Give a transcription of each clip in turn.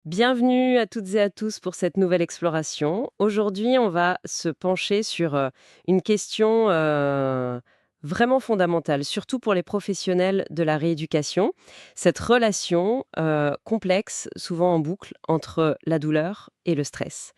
Bienvenue à toutes et à tous pour cette nouvelle exploration. Aujourd'hui, on va se pencher sur une question vraiment fondamentale, surtout pour les professionnels de la rééducation. Cette relation complexe, souvent en boucle, entre la douleur et le stress.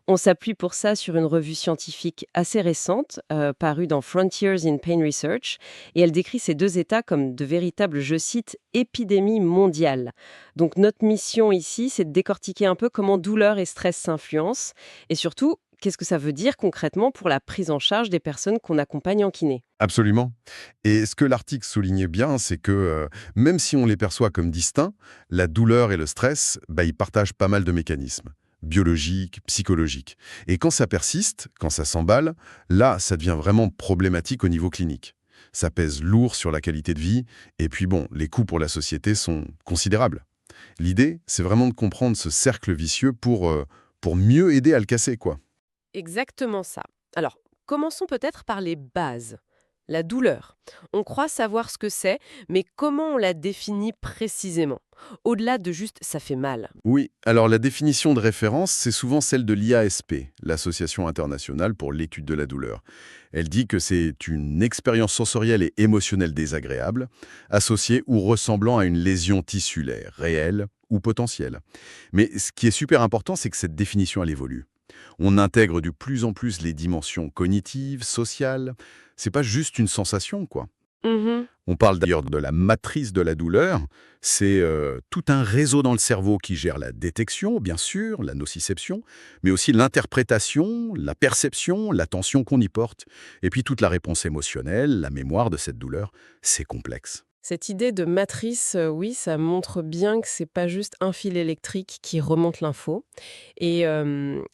On s'appuie pour ça sur une revue scientifique assez récente, parue dans Frontiers in Pain Research, et elle décrit ces deux états comme de véritables, je cite, épidémies mondiales. Donc notre mission ici, c'est de décortiquer un peu comment douleur et stress s'influencent et surtout, qu'est-ce que ça veut dire concrètement pour la prise en charge des personnes qu'on accompagne en kiné. Absolument. Et ce que l'article soulignait bien, c'est que même si on les perçoit comme distincts, la douleur et le stress, ils partagent pas mal de mécanismes biologiques, psychologiques. Et quand ça persiste, quand ça s'emballe, là, ça devient vraiment problématique au niveau clinique. Ça pèse lourd sur la qualité de vie, et puis bon, les coûts pour la société sont considérables. L'idée, c'est vraiment de comprendre ce cercle vicieux pour mieux aider à le casser, quoi. Exactement ça. Alors, commençons peut-être par les bases. La douleur. On croit savoir ce que c'est, mais comment on la définit précisément? Au-delà de juste ça fait mal. Oui, alors la définition de référence, c'est souvent celle de l'IASP, l'Association internationale pour l'étude de la douleur. Elle dit que c'est une expérience sensorielle et émotionnelle désagréable, associée ou ressemblant à une lésion tissulaire, réelle ou potentielle. Mais ce qui est super important, c'est que cette définition, elle évolue. On intègre de plus en plus les dimensions cognitives, sociales. C'est pas juste une sensation, quoi. Mhm. On parle d'ailleurs de la matrice de la douleur. C'est tout un réseau dans le cerveau qui gère la détection, bien sûr, la nociception, mais aussi l'interprétation, la perception, l'attention qu'on y porte, et puis toute la réponse émotionnelle, la mémoire de cette douleur. C'est complexe. Cette idée de matrice, oui, ça montre bien que c'est pas juste un fil électrique qui remonte l'info. Et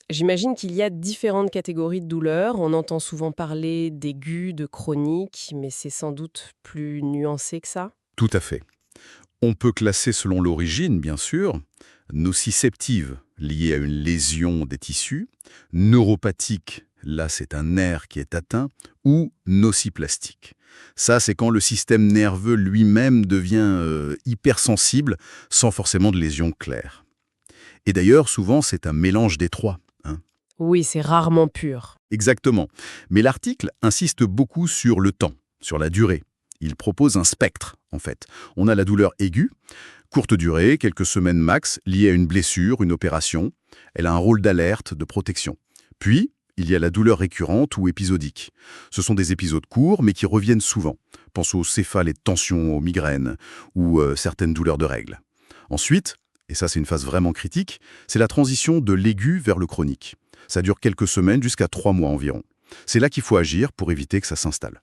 j'imagine qu'il y a différentes catégories de douleurs. On entend souvent parler d'aigus, de chroniques, mais c'est sans doute plus nuancé que ça? Tout à fait. On peut classer selon l'origine, bien sûr, nociceptive, liée à une lésion des tissus, neuropathique, là c'est un nerf qui est atteint, ou nociplastique. Ça, c'est quand le système nerveux lui-même devient hypersensible, sans forcément de lésion claire. Et d'ailleurs, souvent, c'est un mélange des trois, hein. Oui, c'est rarement pur. Exactement. Mais l'article insiste beaucoup sur le temps, sur la durée. Il propose un spectre, en fait. On a la douleur aiguë, courte durée, quelques semaines max, liée à une blessure, une opération. Elle a un rôle d'alerte, de protection. Puis, il y a la douleur récurrente ou épisodique. Ce sont des épisodes courts, mais qui reviennent souvent. Pense aux céphales et tensions, aux migraines, ou certaines douleurs de règles. Ensuite, et ça c'est une phase vraiment critique, c'est la transition de l'aigu vers le chronique. Ça dure quelques semaines jusqu'à 3 mois environ. C'est là qu'il faut agir pour éviter que ça s'installe.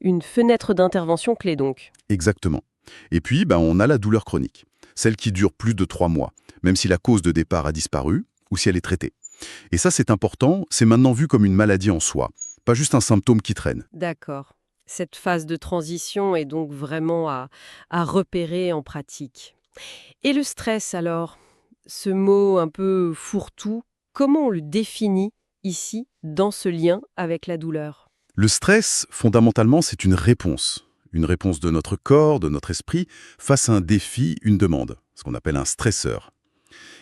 Une fenêtre d'intervention clé donc. Exactement. Et puis, on a la douleur chronique, celle qui dure plus de 3 mois, même si la cause de départ a disparu ou si elle est traitée. Et ça, c'est important, c'est maintenant vu comme une maladie en soi, pas juste un symptôme qui traîne. D'accord. Cette phase de transition est donc vraiment à repérer en pratique. Et le stress alors? Ce mot un peu fourre-tout, comment on le définit ici, dans ce lien avec la douleur? Le stress, fondamentalement, c'est une réponse. Une réponse de notre corps, de notre esprit, face à un défi, une demande, ce qu'on appelle un stresseur.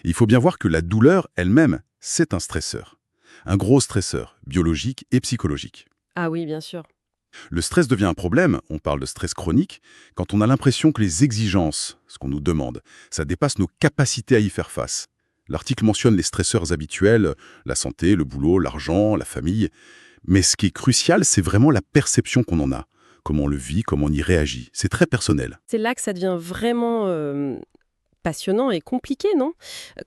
Il faut bien voir que la douleur elle-même, c'est un stresseur. Un gros stresseur, biologique et psychologique. Ah oui, bien sûr. Le stress devient un problème, on parle de stress chronique, quand on a l'impression que les exigences, ce qu'on nous demande, ça dépasse nos capacités à y faire face. L'article mentionne les stresseurs habituels, la santé, le boulot, l'argent, la famille. Mais ce qui est crucial, c'est vraiment la perception qu'on en a. Comment on le vit, comment on y réagit. C'est très personnel. C'est là que ça devient vraiment passionnant et compliqué, non?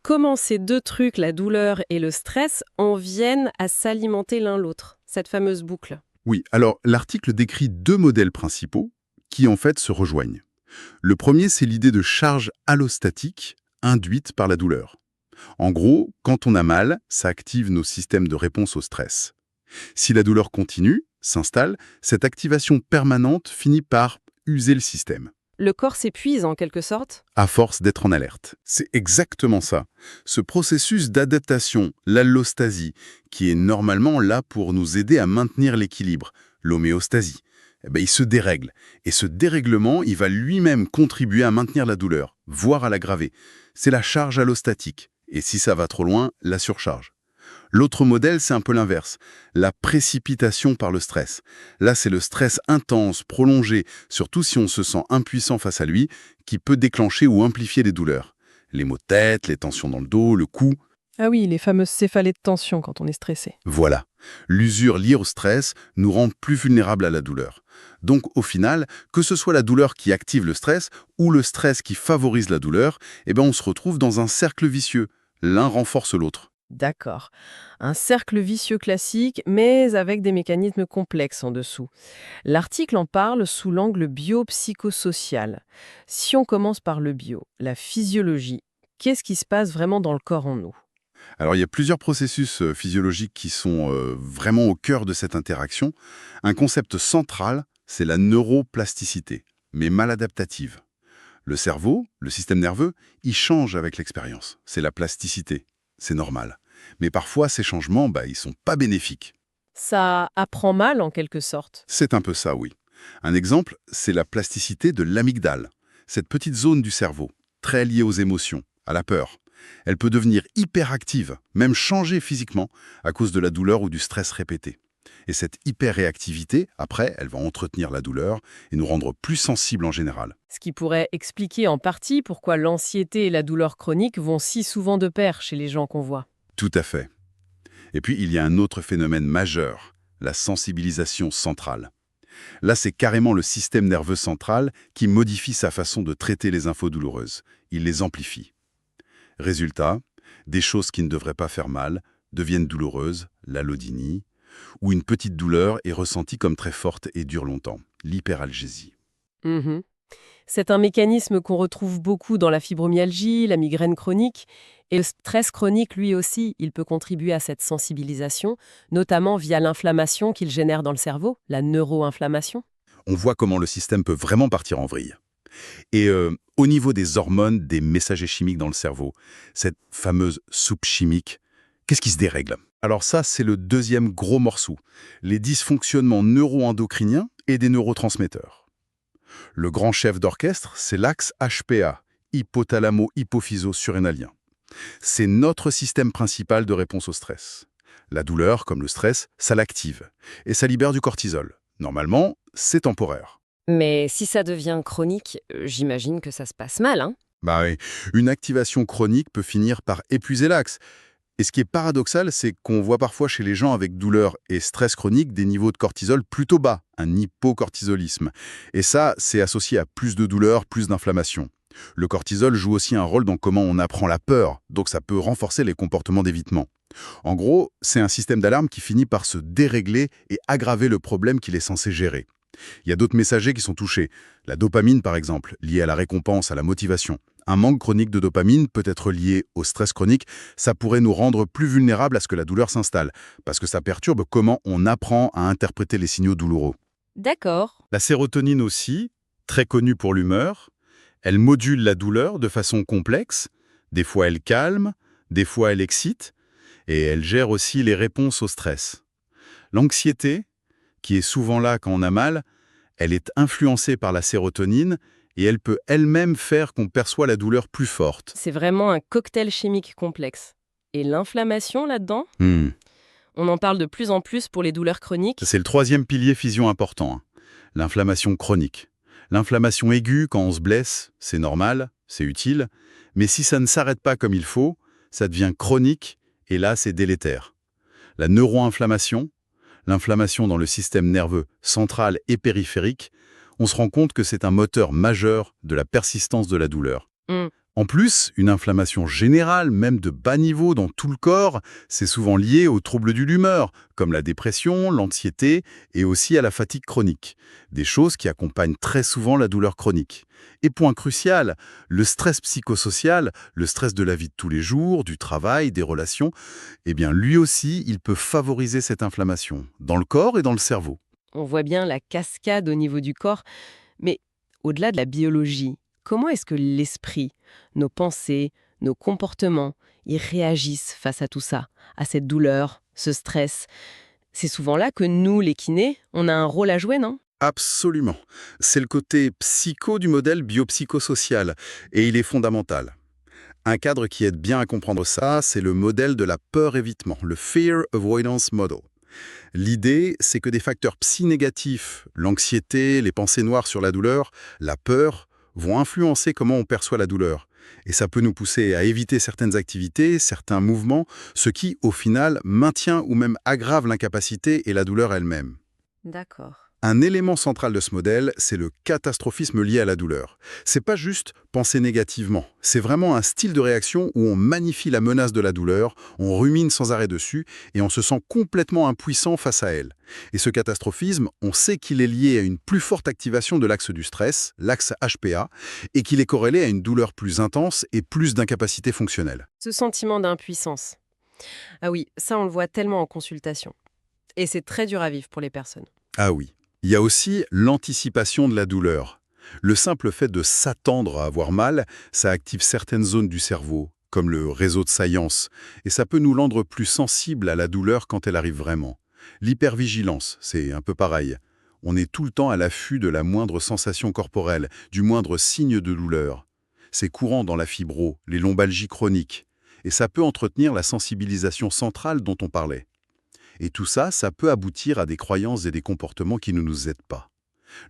Comment ces deux trucs, la douleur et le stress, en viennent à s'alimenter l'un l'autre, cette fameuse boucle? Oui, alors l'article décrit deux modèles principaux qui en fait se rejoignent. Le premier, c'est l'idée de charge allostatique induite par la douleur. En gros, quand on a mal, ça active nos systèmes de réponse au stress. Si la douleur continue, s'installe, cette activation permanente finit par user le système, Le corps s'épuise en quelque sorte? à force d'être en alerte. C'est exactement ça. Ce processus d'adaptation, l'allostasie, qui est normalement là pour nous aider à maintenir l'équilibre, l'homéostasie, Eh ben, il se dérègle. Et ce dérèglement, il va lui-même contribuer à maintenir la douleur, voire à l'aggraver. C'est la charge allostatique. Et si ça va trop loin, la surcharge. L'autre modèle, c'est un peu l'inverse. La précipitation par le stress. Là, c'est le stress intense, prolongé, surtout si on se sent impuissant face à lui, qui peut déclencher ou amplifier les douleurs. Les maux de tête, les tensions dans le dos, le cou. Ah oui, les fameuses céphalées de tension quand on est stressé. Voilà. L'usure liée au stress nous rend plus vulnérables à la douleur. Donc, au final, que ce soit la douleur qui active le stress ou le stress qui favorise la douleur, eh ben, on se retrouve dans un cercle vicieux. L'un renforce l'autre. D'accord. Un cercle vicieux classique, mais avec des mécanismes complexes en dessous. L'article en parle sous l'angle biopsychosocial. Si on commence par le bio, la physiologie, qu'est-ce qui se passe vraiment dans le corps en nous? Alors, il y a plusieurs processus physiologiques qui sont vraiment au cœur de cette interaction. Un concept central, c'est la neuroplasticité, mais maladaptative. Le cerveau, le système nerveux, il change avec l'expérience. C'est la plasticité. C'est normal. Mais parfois, ces changements, ils sont pas bénéfiques. Ça apprend mal en quelque sorte. C'est un peu ça, oui. Un exemple, c'est la plasticité de l'amygdale. Cette petite zone du cerveau, très liée aux émotions, à la peur. Elle peut devenir hyperactive, même changer physiquement, à cause de la douleur ou du stress répété. Et cette hyperréactivité, après, elle va entretenir la douleur et nous rendre plus sensibles en général. Ce qui pourrait expliquer en partie pourquoi l'anxiété et la douleur chronique vont si souvent de pair chez les gens qu'on voit. Tout à fait. Et puis, il y a un autre phénomène majeur, la sensibilisation centrale. Là, c'est carrément le système nerveux central qui modifie sa façon de traiter les infos douloureuses. Il les amplifie. Résultat, des choses qui ne devraient pas faire mal deviennent douloureuses, l'allodynie, ou une petite douleur est ressentie comme très forte et dure longtemps, l'hyperalgésie. Mhm. C'est un mécanisme qu'on retrouve beaucoup dans la fibromyalgie, la migraine chronique. Et le stress chronique, lui aussi, il peut contribuer à cette sensibilisation, notamment via l'inflammation qu'il génère dans le cerveau, la neuroinflammation. On voit comment le système peut vraiment partir en vrille. Et au niveau des hormones, des messagers chimiques dans le cerveau, cette fameuse soupe chimique, qu'est-ce qui se dérègle? Alors ça, c'est le deuxième gros morceau, les dysfonctionnements neuro-endocriniens et des neurotransmetteurs. Le grand chef d'orchestre, c'est l'axe HPA, hypothalamo-hypophyso-surrénalien. C'est notre système principal de réponse au stress. La douleur, comme le stress, ça l'active et ça libère du cortisol. Normalement, c'est temporaire. Mais si ça devient chronique, j'imagine que ça se passe mal, hein? Bah oui, une activation chronique peut finir par épuiser l'axe. Et ce qui est paradoxal, c'est qu'on voit parfois chez les gens avec douleur et stress chronique des niveaux de cortisol plutôt bas, un hypocortisolisme. Et ça, c'est associé à plus de douleur, plus d'inflammation. Le cortisol joue aussi un rôle dans comment on apprend la peur, donc ça peut renforcer les comportements d'évitement. En gros, c'est un système d'alarme qui finit par se dérégler et aggraver le problème qu'il est censé gérer. Il y a d'autres messagers qui sont touchés. La dopamine, par exemple, liée à la récompense, à la motivation. Un manque chronique de dopamine peut être lié au stress chronique. Ça pourrait nous rendre plus vulnérables à ce que la douleur s'installe, parce que ça perturbe comment on apprend à interpréter les signaux douloureux. D'accord. La sérotonine aussi, très connue pour l'humeur, elle module la douleur de façon complexe. Des fois, elle calme, des fois, elle excite, et elle gère aussi les réponses au stress. L'anxiété, qui est souvent là quand on a mal, elle est influencée par la sérotonine et elle peut elle-même faire qu'on perçoit la douleur plus forte. C'est vraiment un cocktail chimique complexe. Et l'inflammation là-dedans? On en parle de plus en plus pour les douleurs chroniques. C'est le troisième pilier fusion important, hein. L'inflammation chronique. L'inflammation aiguë, quand on se blesse, c'est normal, c'est utile, mais si ça ne s'arrête pas comme il faut, ça devient chronique et là, c'est délétère. La neuroinflammation, l'inflammation dans le système nerveux central et périphérique, on se rend compte que c'est un moteur majeur de la persistance de la douleur. Mm. En plus, une inflammation générale, même de bas niveau dans tout le corps, c'est souvent lié aux troubles de l'humeur, comme la dépression, l'anxiété et aussi à la fatigue chronique. Des choses qui accompagnent très souvent la douleur chronique. Et point crucial, le stress psychosocial, le stress de la vie de tous les jours, du travail, des relations, eh bien lui aussi, il peut favoriser cette inflammation, dans le corps et dans le cerveau. On voit bien la cascade au niveau du corps. Mais au-delà de la biologie, comment est-ce que l'esprit, nos pensées, nos comportements, ils réagissent face à tout ça, à cette douleur, ce stress? C'est souvent là que nous, les kinés, on a un rôle à jouer, non? Absolument. C'est le côté psycho du modèle biopsychosocial, et il est fondamental. Un cadre qui aide bien à comprendre ça, c'est le modèle de la peur-évitement, le Fear Avoidance Model. L'idée, c'est que des facteurs psy-négatifs, l'anxiété, les pensées noires sur la douleur, la peur, vont influencer comment on perçoit la douleur. Et ça peut nous pousser à éviter certaines activités, certains mouvements, ce qui, au final, maintient ou même aggrave l'incapacité et la douleur elle-même. D'accord. Un élément central de ce modèle, c'est le catastrophisme lié à la douleur. C'est pas juste penser négativement, c'est vraiment un style de réaction où on magnifie la menace de la douleur, on rumine sans arrêt dessus et on se sent complètement impuissant face à elle. Et ce catastrophisme, on sait qu'il est lié à une plus forte activation de l'axe du stress, l'axe HPA, et qu'il est corrélé à une douleur plus intense et plus d'incapacité fonctionnelle. Ce sentiment d'impuissance. Ah oui, ça on le voit tellement en consultation. Et c'est très dur à vivre pour les personnes. Ah oui. Il y a aussi l'anticipation de la douleur. Le simple fait de s'attendre à avoir mal, ça active certaines zones du cerveau, comme le réseau de Science, et ça peut nous rendre plus sensibles à la douleur quand elle arrive vraiment. L'hypervigilance, c'est un peu pareil. On est tout le temps à l'affût de la moindre sensation corporelle, du moindre signe de douleur. C'est courant dans la fibro, les lombalgies chroniques, et ça peut entretenir la sensibilisation centrale dont on parlait. Et tout ça, ça peut aboutir à des croyances et des comportements qui ne nous aident pas.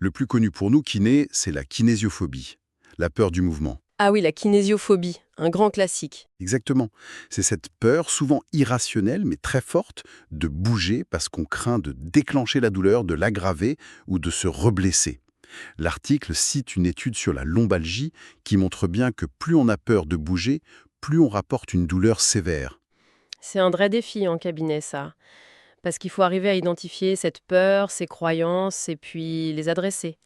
Le plus connu pour nous, kinés, c'est la kinésiophobie, la peur du mouvement. Ah oui, la kinésiophobie, un grand classique. Exactement. C'est cette peur, souvent irrationnelle, mais très forte, de bouger parce qu'on craint de déclencher la douleur, de l'aggraver ou de se reblesser. L'article cite une étude sur la lombalgie qui montre bien que plus on a peur de bouger, plus on rapporte une douleur sévère. C'est un vrai défi en cabinet, ça. Parce qu'il faut arriver à identifier cette peur, ces croyances, et puis les adresser.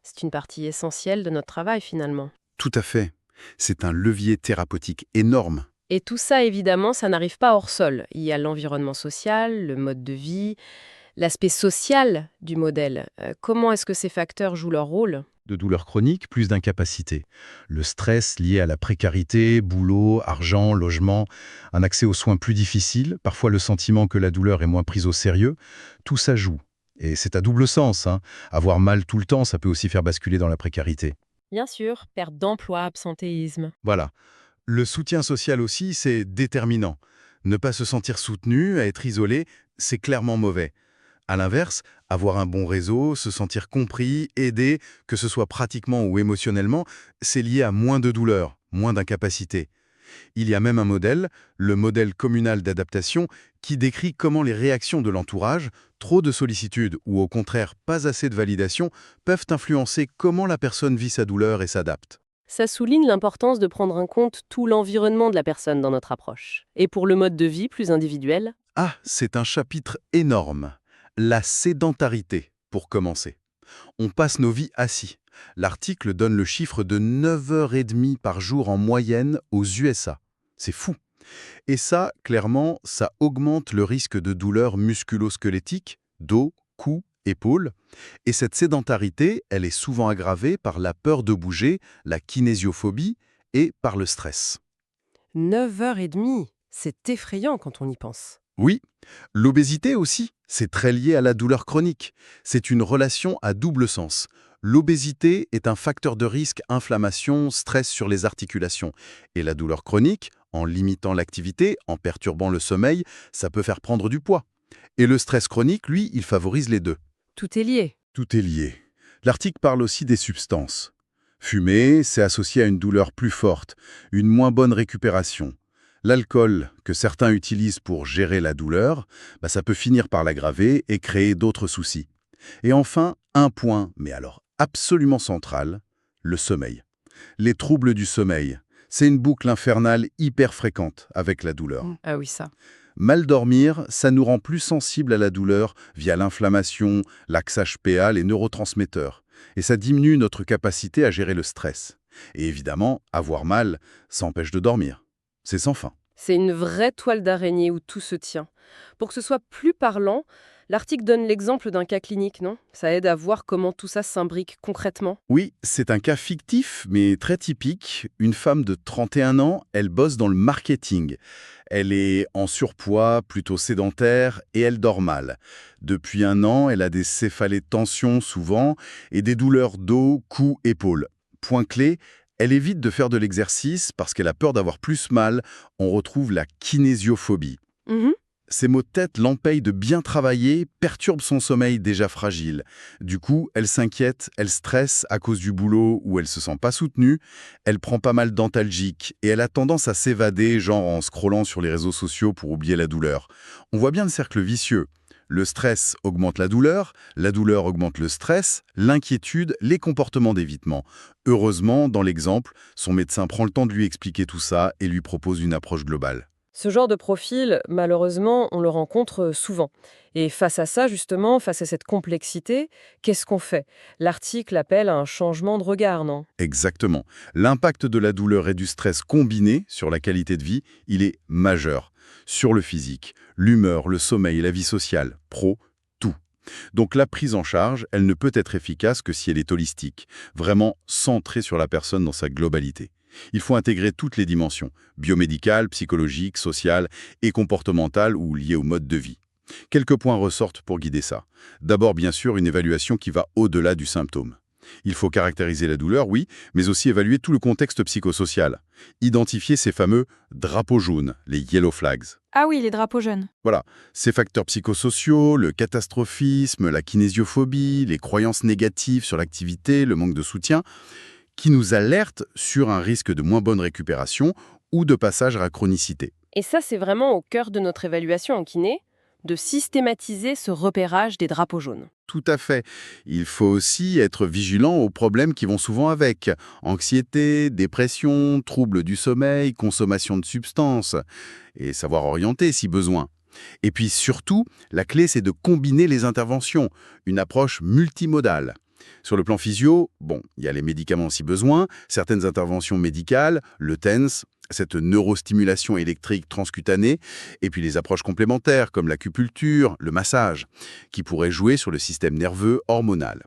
C'est une partie essentielle de notre travail, finalement. Tout à fait. C'est un levier thérapeutique énorme. Et tout ça, évidemment, ça n'arrive pas hors sol. Il y a l'environnement social, le mode de vie, l'aspect social du modèle. Comment est-ce que ces facteurs jouent leur rôle? De douleurs chroniques, plus d'incapacité. Le stress lié à la précarité, boulot, argent, logement, un accès aux soins plus difficile, parfois le sentiment que la douleur est moins prise au sérieux, tout ça joue. Et c'est à double sens, hein. Avoir mal tout le temps, ça peut aussi faire basculer dans la précarité. Bien sûr, perte d'emploi, absentéisme. Voilà. Le soutien social aussi, c'est déterminant. Ne pas se sentir soutenu, à être isolé, c'est clairement mauvais. À l'inverse, avoir un bon réseau, se sentir compris, aidé, que ce soit pratiquement ou émotionnellement, c'est lié à moins de douleur, moins d'incapacité. Il y a même un modèle, le modèle communal d'adaptation, qui décrit comment les réactions de l'entourage, trop de sollicitude ou au contraire pas assez de validation, peuvent influencer comment la personne vit sa douleur et s'adapte. Ça souligne l'importance de prendre en compte tout l'environnement de la personne dans notre approche. Et pour le mode de vie plus individuel, Ah, c'est un chapitre énorme. La sédentarité, pour commencer. On passe nos vies assis. L'article donne le chiffre de 9h30 par jour en moyenne aux USA. C'est fou. Et ça, clairement, ça augmente le risque de douleurs musculo-squelettiques, dos, cou, épaules. Et cette sédentarité, elle est souvent aggravée par la peur de bouger, la kinésiophobie et par le stress. 9h30, c'est effrayant quand on y pense. Oui, l'obésité aussi, c'est très lié à la douleur chronique. C'est une relation à double sens. L'obésité est un facteur de risque inflammation, stress sur les articulations. Et la douleur chronique, en limitant l'activité, en perturbant le sommeil, ça peut faire prendre du poids. Et le stress chronique, lui, il favorise les deux. Tout est lié. Tout est lié. L'article parle aussi des substances. Fumer, c'est associé à une douleur plus forte, une moins bonne récupération. L'alcool, que certains utilisent pour gérer la douleur, ça peut finir par l'aggraver et créer d'autres soucis. Et enfin, un point, mais alors absolument central, le sommeil. Les troubles du sommeil, c'est une boucle infernale hyper fréquente avec la douleur. Ah oui, ça. Mal dormir, ça nous rend plus sensibles à la douleur via l'inflammation, l'axe HPA, les neurotransmetteurs. Et ça diminue notre capacité à gérer le stress. Et évidemment, avoir mal, ça empêche de dormir. C'est sans fin. C'est une vraie toile d'araignée où tout se tient. Pour que ce soit plus parlant, L'article donne l'exemple d'un cas clinique, non? Ça aide à voir comment tout ça s'imbrique concrètement. Oui, c'est un cas fictif, mais très typique. Une femme de 31 ans, elle bosse dans le marketing. Elle est en surpoids, plutôt sédentaire, et elle dort mal. Depuis un an, elle a des céphalées de tension souvent, et des douleurs dos, cou, épaules. Point clé, elle évite de faire de l'exercice parce qu'elle a peur d'avoir plus mal. On retrouve la kinésiophobie. Mhm. Ces maux de tête l'empêchent de bien travailler, perturbent son sommeil déjà fragile. Du coup, elle s'inquiète, elle stresse à cause du boulot où elle se sent pas soutenue, elle prend pas mal d'antalgiques et elle a tendance à s'évader, genre en scrollant sur les réseaux sociaux pour oublier la douleur. On voit bien le cercle vicieux. Le stress augmente la douleur augmente le stress, l'inquiétude, les comportements d'évitement. Heureusement, dans l'exemple, son médecin prend le temps de lui expliquer tout ça et lui propose une approche globale. Ce genre de profil, malheureusement, on le rencontre souvent. Et face à ça, justement, face à cette complexité, qu'est-ce qu'on fait? L'article appelle à un changement de regard, non? Exactement. L'impact de la douleur et du stress combinés sur la qualité de vie, il est majeur. Sur le physique, l'humeur, le sommeil, la vie sociale, pro, tout. Donc la prise en charge, elle ne peut être efficace que si elle est holistique, vraiment centrée sur la personne dans sa globalité. Il faut intégrer toutes les dimensions, biomédicales, psychologiques, sociales et comportementales ou liées au mode de vie. Quelques points ressortent pour guider ça. D'abord, bien sûr, une évaluation qui va au-delà du symptôme. Il faut caractériser la douleur, oui, mais aussi évaluer tout le contexte psychosocial. Identifier ces fameux drapeaux jaunes, les yellow flags. Ah oui, les drapeaux jaunes. Voilà, ces facteurs psychosociaux, le catastrophisme, la kinésiophobie, les croyances négatives sur l'activité, le manque de soutien, qui nous alertent sur un risque de moins bonne récupération ou de passage à la chronicité. Et ça, c'est vraiment au cœur de notre évaluation en kiné, de systématiser ce repérage des drapeaux jaunes. Tout à fait. Il faut aussi être vigilant aux problèmes qui vont souvent avec. Anxiété, dépression, troubles du sommeil, consommation de substances. Et savoir orienter si besoin. Et puis surtout, la clé, c'est de combiner les interventions. Une approche multimodale. Sur le plan physio, bon, il y a les médicaments si besoin, certaines interventions médicales, le TENS, cette neurostimulation électrique transcutanée, et puis les approches complémentaires comme l'acupuncture, le massage, qui pourraient jouer sur le système nerveux hormonal.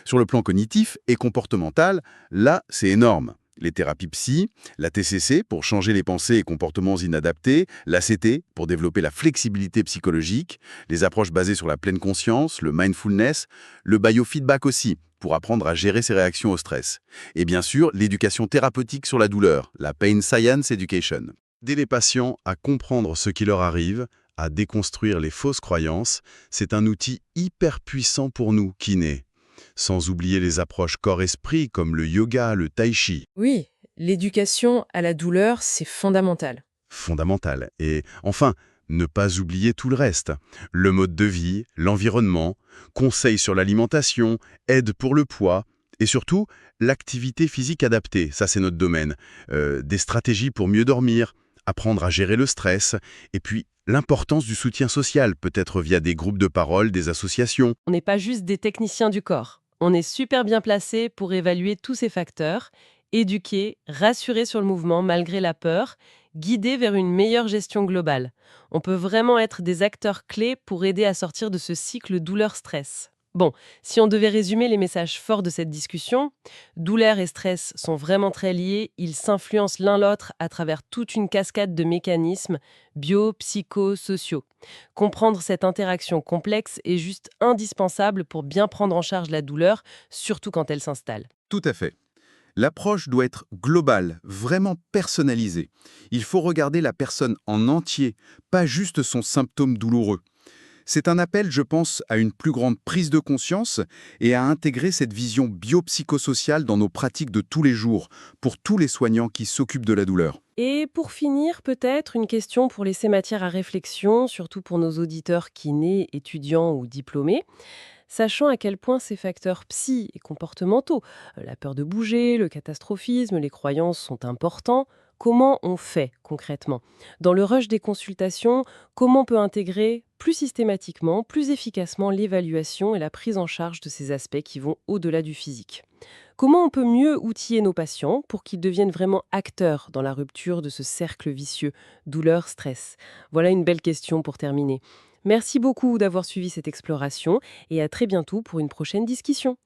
Sur le plan cognitif et comportemental, là, c'est énorme. Les thérapies psy, la TCC pour changer les pensées et comportements inadaptés, l'ACT pour développer la flexibilité psychologique, les approches basées sur la pleine conscience, le mindfulness, le biofeedback aussi pour apprendre à gérer ses réactions au stress. Et bien sûr, l'éducation thérapeutique sur la douleur, la Pain Science Education. Aider les patients à comprendre ce qui leur arrive, à déconstruire les fausses croyances, c'est un outil hyper puissant pour nous, kinés. Sans oublier les approches corps-esprit comme le yoga, le tai chi. Oui, l'éducation à la douleur, c'est fondamental. Fondamental. Et enfin, ne pas oublier tout le reste. Le mode de vie, l'environnement, conseils sur l'alimentation, aide pour le poids, et surtout, l'activité physique adaptée, ça c'est notre domaine. Des stratégies pour mieux dormir, apprendre à gérer le stress, et puis l'importance du soutien social, peut-être via des groupes de parole, des associations. On n'est pas juste des techniciens du corps. On est super bien placé pour évaluer tous ces facteurs, éduquer, rassurer sur le mouvement malgré la peur, guider vers une meilleure gestion globale. On peut vraiment être des acteurs clés pour aider à sortir de ce cycle douleur-stress. Bon, si on devait résumer les messages forts de cette discussion, douleur et stress sont vraiment très liés, ils s'influencent l'un l'autre à travers toute une cascade de mécanismes bio, psycho, sociaux. Comprendre cette interaction complexe est juste indispensable pour bien prendre en charge la douleur, surtout quand elle s'installe. Tout à fait. L'approche doit être globale, vraiment personnalisée. Il faut regarder la personne en entier, pas juste son symptôme douloureux. C'est un appel, je pense, à une plus grande prise de conscience et à intégrer cette vision biopsychosociale dans nos pratiques de tous les jours, pour tous les soignants qui s'occupent de la douleur. Et pour finir, peut-être une question pour laisser matière à réflexion, surtout pour nos auditeurs kinés, étudiants ou diplômés. Sachant à quel point ces facteurs psy et comportementaux, la peur de bouger, le catastrophisme, les croyances sont importants, comment on fait concrètement? Dans le rush des consultations, comment on peut intégrer plus systématiquement, plus efficacement l'évaluation et la prise en charge de ces aspects qui vont au-delà du physique? Comment on peut mieux outiller nos patients pour qu'ils deviennent vraiment acteurs dans la rupture de ce cercle vicieux, douleur-stress? Voilà une belle question pour terminer. Merci beaucoup d'avoir suivi cette exploration et à très bientôt pour une prochaine discussion.